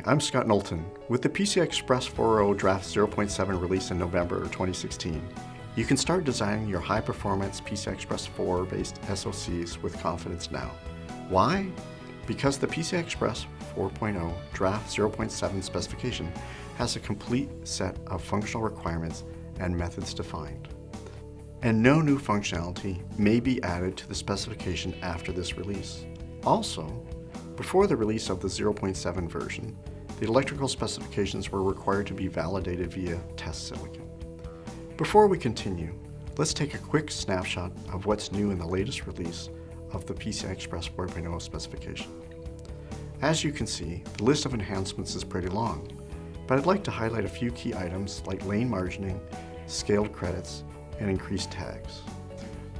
I'm Scott Knowlton. With the PCI Express 4.0 Draft 0.7 release in November 2016, you can start designing your high-performance PCI Express 4-based SoCs with confidence now. Why? Because the PCI Express 4.0 Draft 0.7 specification has a complete set of functional requirements and methods defined. And no new functionality may be added to the specification after this release. Also, before the release of the 0.7 version, the electrical specifications were required to be validated via test silicon. Before we continue, let's take a quick snapshot of what's new in the latest release of the PCI Express 4.0 specification. As you can see, the list of enhancements is pretty long, but I'd like to highlight a few key items like lane margining, scaled credits, and increased tags.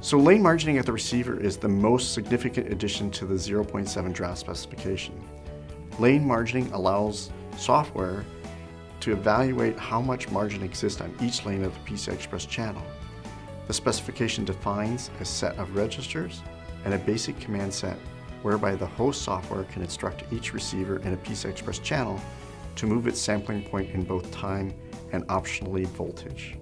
So lane margining at the receiver is the most significant addition to the 0.7 draft specification. Lane margining allows software to evaluate how much margin exists on each lane of the PCI Express channel. The specification defines a set of registers and a basic command set whereby the host software can instruct each receiver in a PCI Express channel to move its sampling point in both time and optionally voltage.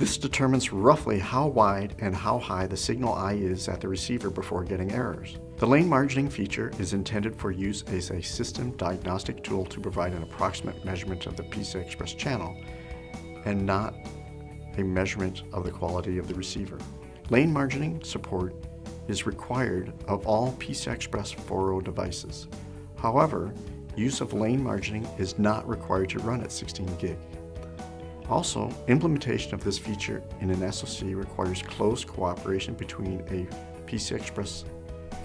This determines roughly how wide and how high the signal I is at the receiver before getting errors. The lane margining feature is intended for use as a system diagnostic tool to provide an approximate measurement of the PCI Express channel and not a measurement of the quality of the receiver. Lane margining support is required of all PCI Express 4.0 devices. However, use of lane margining is not required to run at 16 gig. Also, implementation of this feature in an SoC requires close cooperation between a PCI Express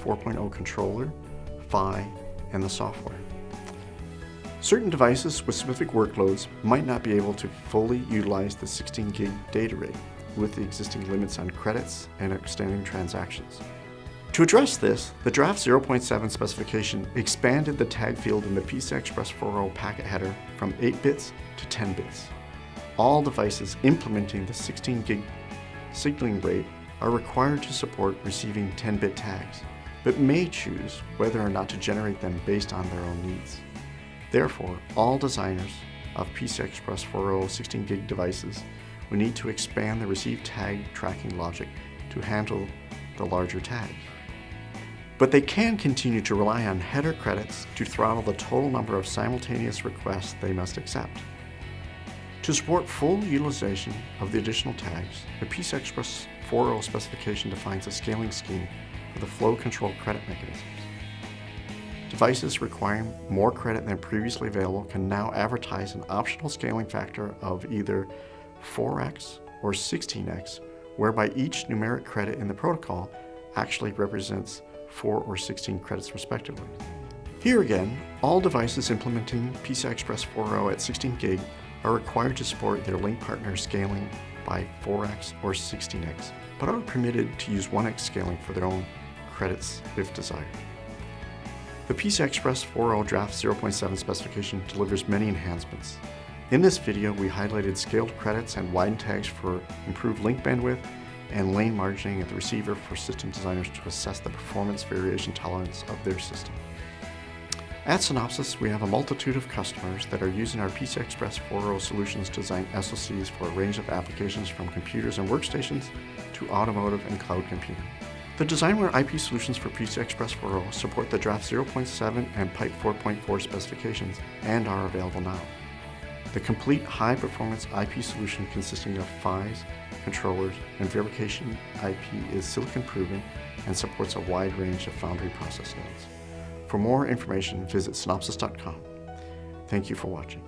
4.0 controller, PHY, and the software. Certain devices with specific workloads might not be able to fully utilize the 16 gig data rate with the existing limits on credits and extending transactions. To address this, the Draft 0.7 specification expanded the tag field in the PCI Express 4.0 packet header from 8 bits to 10 bits. All devices implementing the 16 gig signaling rate are required to support receiving 10-bit tags, but may choose whether or not to generate them based on their own needs. Therefore, all designers of PCI Express 4.0 16 gig devices will need to expand the received tag tracking logic to handle the larger tags. But they can continue to rely on header credits to throttle the total number of simultaneous requests they must accept. To support full utilization of the additional tags, the PCI Express 4.0 specification defines a scaling scheme for the flow control credit mechanisms. Devices requiring more credit than previously available can now advertise an optional scaling factor of either 4x or 16x, whereby each numeric credit in the protocol actually represents 4 or 16 credits respectively. Here again, all devices implementing PCI Express 4.0 at 16 gig are required to support their link partner scaling by 4x or 16x, but are permitted to use 1x scaling for their own credits if desired. The PCI Express 4.0 Draft 0.7 specification delivers many enhancements. In this video, we highlighted scaled credits and widened tags for improved link bandwidth and lane margining at the receiver for system designers to assess the performance variation tolerance of their system. At Synopsys, we have a multitude of customers that are using our PCI Express 4.0 solutions to design SoCs for a range of applications from computers and workstations to automotive and cloud computing. The DesignWare IP solutions for PCI Express 4.0 support the Draft 0.7 and Pipe 4.4 specifications and are available now. The complete high-performance IP solution consisting of PHYs, controllers, and verification IP is silicon-proven and supports a wide range of foundry process nodes. For more information, visit synopsys.com. Thank you for watching.